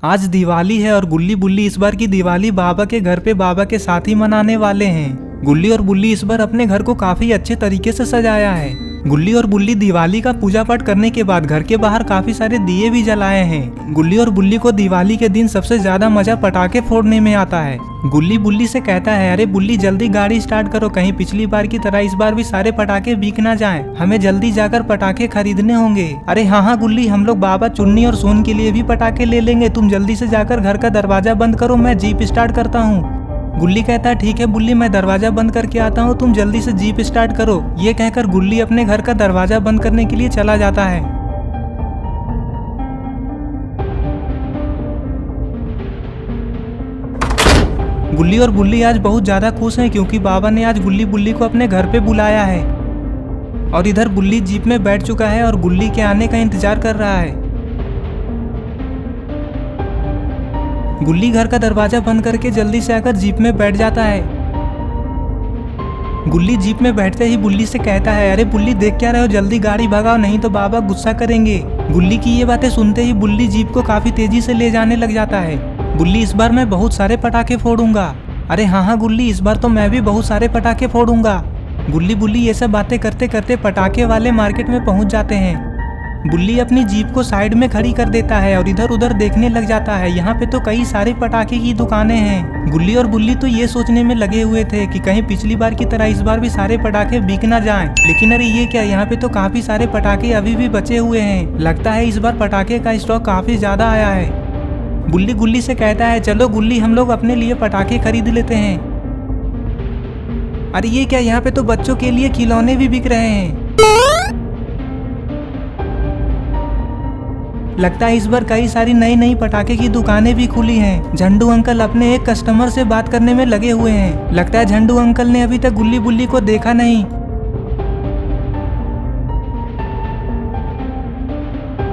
आज दिवाली है और गुल्ली बुल्ली इस बार की दिवाली बाबा के घर पे बाबा के साथ ही मनाने वाले हैं। गुल्ली और बुल्ली इस बार अपने घर को काफी अच्छे तरीके से सजाया है। गुल्ली और बुल्ली दिवाली का पूजा पाठ करने के बाद घर के बाहर काफी सारे दिए भी जलाए हैं। गुल्ली और बुल्ली को दिवाली के दिन सबसे ज्यादा मजा पटाखे फोड़ने में आता है। गुल्ली बुल्ली से कहता है, अरे बुल्ली जल्दी गाड़ी स्टार्ट करो, कहीं पिछली बार की तरह इस बार भी सारे पटाखे बिक ना जाएं। हमें जल्दी जाकर पटाखे खरीदने होंगे। अरे हाँ गुल्ली, हम लोग बाबा चुन्नी और सोन के लिए भी पटाखे ले लेंगे। तुम जल्दी से जाकर घर का दरवाजा बंद करो, मैं जीप स्टार्ट करता हूँ। गुल्ली कहता है, ठीक है बुल्ली, मैं दरवाजा बंद करके आता हूँ, तुम जल्दी से जीप स्टार्ट करो। ये कहकर गुल्ली अपने घर का दरवाजा बंद करने के लिए चला जाता है। गुल्ली और बुल्ली आज बहुत ज्यादा खुश हैं क्योंकि बाबा ने आज गुल्ली बुल्ली को अपने घर पे बुलाया है। और इधर बुल्ली जीप में बैठ चुका है और गुल्ली के आने का इंतजार कर रहा है। गुल्ली घर का दरवाजा बंद करके जल्दी से आकर जीप में बैठ जाता है। गुल्ली जीप में बैठते ही बुल्ली से कहता है, अरे बुल्ली देख क्या रहे हो, जल्दी गाड़ी भगाओ नहीं तो बाबा गुस्सा करेंगे। गुल्ली की ये बातें सुनते ही बुल्ली जीप को काफी तेजी से ले जाने लग जाता है। गुल्ली, इस बार मैं बहुत सारे पटाखे फोड़ूंगा। अरे हाँ गुल्ली, इस बार तो मैं भी बहुत सारे पटाखे फोड़ूंगा। गुल्ली बुल्ली ये सब बातें करते करते पटाखे वाले मार्केट में पहुंच जाते हैं। बुल्ली अपनी जीप को साइड में खड़ी कर देता है और इधर उधर देखने लग जाता है। यहाँ पे तो कई सारे पटाखे की दुकानें हैं। गुल्ली और बुल्ली तो ये सोचने में लगे हुए थे कि कहीं पिछली बार की तरह इस बार भी सारे पटाखे बिक ना जाएं। लेकिन अरे ये क्या, यहाँ पे तो काफी सारे पटाखे अभी भी बचे हुए हैं। लगता है इस बार पटाखे का स्टॉक काफी ज्यादा आया है। बुल्ली गुल्ली से कहता है, चलो गुल्ली हम लोग अपने लिए पटाखे खरीद लेते हैं। अरे ये क्या, यहाँ पे तो बच्चों के लिए खिलौने भी बिक रहे हैं। लगता है इस बार कई सारी नई नई पटाखे की दुकानें भी खुली हैं। झंडू अंकल अपने एक कस्टमर से बात करने में लगे हुए हैं। लगता है झंडू अंकल ने अभी तक गुल्ली बुल्ली को देखा नहीं।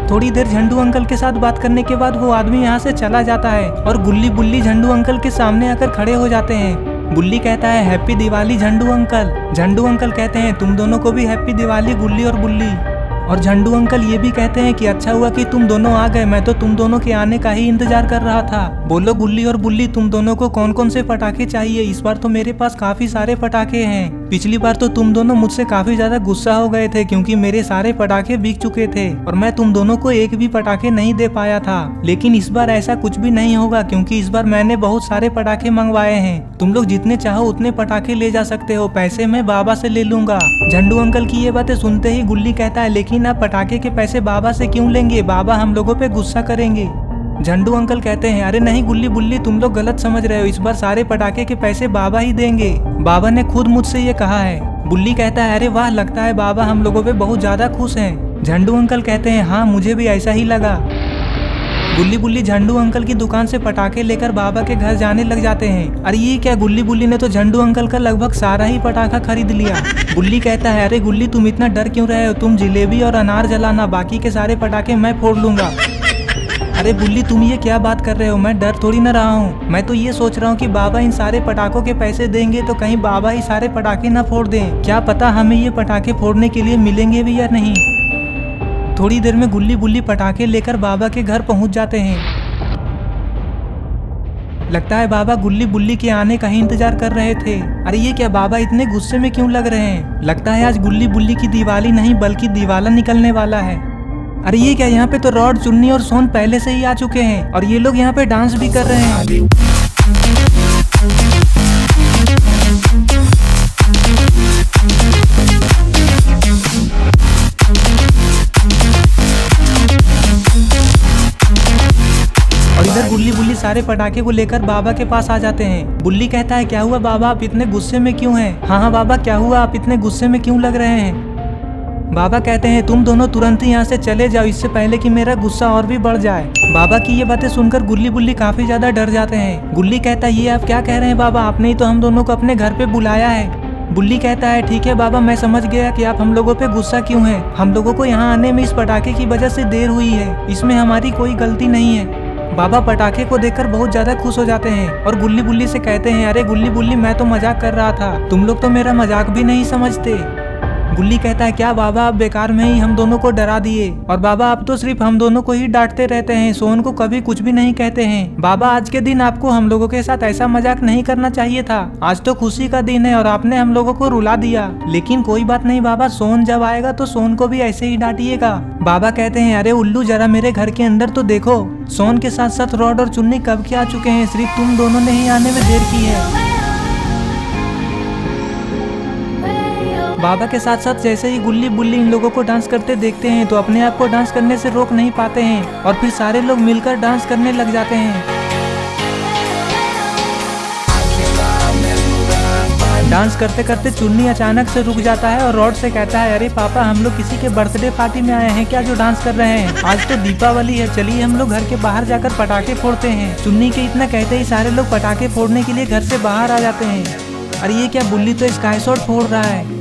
थोड़ी देर झंडू अंकल के साथ बात करने के बाद वो आदमी यहाँ से चला जाता है और गुल्ली बुल्ली झंडू अंकल के सामने आकर खड़े हो जाते हैं। बुल्ली कहता है, हैप्पी दिवाली झंडू अंकल। झंडू अंकल कहते हैं, तुम दोनों को भी हैप्पी दिवाली गुल्ली और बुल्ली। और झंडू अंकल ये भी कहते हैं कि अच्छा हुआ कि तुम दोनों आ गए, मैं तो तुम दोनों के आने का ही इंतजार कर रहा था। बोलो गुल्ली और बुल्ली, तुम दोनों को कौन कौन से पटाखे चाहिए? इस बार तो मेरे पास काफी सारे पटाखे हैं। पिछली बार तो तुम दोनों मुझसे काफी ज्यादा गुस्सा हो गए थे क्योंकि मेरे सारे पटाखे बिक चुके थे और मैं तुम दोनों को एक भी पटाखे नहीं दे पाया था। लेकिन इस बार ऐसा कुछ भी नहीं होगा क्योंकि इस बार मैंने बहुत सारे पटाखे मंगवाए हैं। तुम लोग जितने चाहो उतने पटाखे ले जा सकते हो, पैसे मैं बाबा से ले लूंगा। झंडू अंकल की ये बातें सुनते ही गुल्ली कहता है, लेकिन आप पटाखे के पैसे बाबा से क्यों लेंगे? बाबा हम लोगों पे गुस्सा करेंगे। झंडू अंकल कहते हैं, अरे नहीं गुल्ली बुल्ली, तुम लोग गलत समझ रहे हो, इस बार सारे पटाखे के पैसे बाबा ही देंगे। बाबा ने खुद मुझसे ये कहा है। बुल्ली कहता है, अरे वाह, लगता है बाबा हम लोगों पे बहुत ज्यादा खुश हैं। झंडू अंकल कहते हैं, हाँ मुझे भी ऐसा ही लगा। गुल्ली बुल्ली झंडू अंकल की दुकान से पटाखे लेकर बाबा के घर जाने लग जाते हैं। अरे ये क्या, गुल्ली बुल्ली ने तो झंडू अंकल का लगभग सारा ही पटाखा खरीद लिया। बुल्ली कहता है, अरे गुल्ली तुम इतना डर क्यों रहे हो? तुम जिलेबी और अनार जलाना, बाकी के सारे पटाखे मैं फोड़ लूंगा। अरे बुल्ली तुम ये क्या बात कर रहे हो, मैं डर थोड़ी ना रहा हूँ। मैं तो ये सोच रहा हूँ कि बाबा इन सारे पटाखों के पैसे देंगे तो कहीं बाबा ही सारे पटाखे ना फोड़ दें। क्या पता हमें ये पटाखे फोड़ने के लिए मिलेंगे भी या नहीं। थोड़ी देर में गुल्ली बुल्ली पटाखे लेकर बाबा के घर पहुंच जाते हैं। लगता है बाबा गुल्ली बुल्ली के आने का ही इंतजार कर रहे थे। अरे ये क्या, बाबा इतने गुस्से में क्यों लग रहे हैं? लगता है आज गुल्ली बुल्ली की दिवाली नहीं बल्कि दिवाला निकलने वाला है। अरे ये क्या, यहाँ पे तो रॉड, चुन्नी और सोन पहले से ही आ चुके हैं और ये लोग यहाँ पे डांस भी कर रहे हैं। और इधर गुल्ली बुल्ली सारे पटाखे को लेकर बाबा के पास आ जाते हैं। बुल्ली कहता है, क्या हुआ बाबा, आप इतने गुस्से में क्यों हैं? हाँ बाबा क्या हुआ, आप इतने गुस्से में क्यों लग रहे हैं? बाबा कहते हैं, तुम दोनों तुरंत ही यहाँ से चले जाओ, इससे पहले कि मेरा गुस्सा और भी बढ़ जाए। बाबा की ये बातें सुनकर गुल्ली बुल्ली काफी ज्यादा डर जाते हैं। गुल्ली कहता है, ये आप क्या कह रहे हैं बाबा, आपने ही तो हम दोनों को अपने घर पे बुलाया है। बुल्ली कहता है, ठीक है बाबा, मैं समझ गया कि आप हम लोगों पे गुस्सा क्यों है। हम लोगों को यहाँ आने में इस पटाखे की वजह से देर हुई है, इसमें हमारी कोई गलती नहीं है। बाबा पटाखे को देखकर बहुत ज्यादा खुश हो जाते हैं और गुल्ली बुल्ली से कहते हैं, अरे गुल्ली बुल्ली मैं तो मजाक कर रहा था, तुम लोग तो मेरा मजाक भी नहीं समझते। गुल्ली कहता है क्या बाबा, आप बेकार में ही हम दोनों को डरा दिए, और बाबा आप तो सिर्फ हम दोनों को ही डांटते रहते हैं, सोहन को कभी कुछ भी नहीं कहते हैं। बाबा आज के दिन आपको हम लोगों के साथ ऐसा मजाक नहीं करना चाहिए था, आज तो खुशी का दिन है और आपने हम लोगों को रुला दिया। लेकिन कोई बात नहीं बाबा, सोहन जब आएगा तो सोहन को भी ऐसे ही डांटिएगा। बाबा कहते हैं अरे उल्लू, जरा मेरे घर के अंदर तो देखो, सोहन के साथ साथ रॉड और चुन्नी कब के आ चुके हैं, सिर्फ तुम दोनों ने ही आने में देर की है। बाबा के साथ साथ जैसे ही गुल्ली बुल्ली इन लोगों को डांस करते देखते हैं तो अपने आप को डांस करने से रोक नहीं पाते हैं और फिर सारे लोग मिलकर डांस करने लग जाते हैं। डांस करते करते चुन्नी अचानक से रुक जाता है और रॉड से कहता है अरे पापा, हम लोग किसी के बर्थडे पार्टी में आए हैं क्या जो डांस कर रहे हैं, आज तो दीपावली है, चलिए हम लोग घर के बाहर जाकर पटाखे फोड़ते हैं। चुन्नी के इतना कहते ही सारे लोग पटाखे फोड़ने के लिए घर से बाहर आ जाते हैं। अरे ये क्या, बुल्ली तो स्काई शॉट फोड़ रहा है।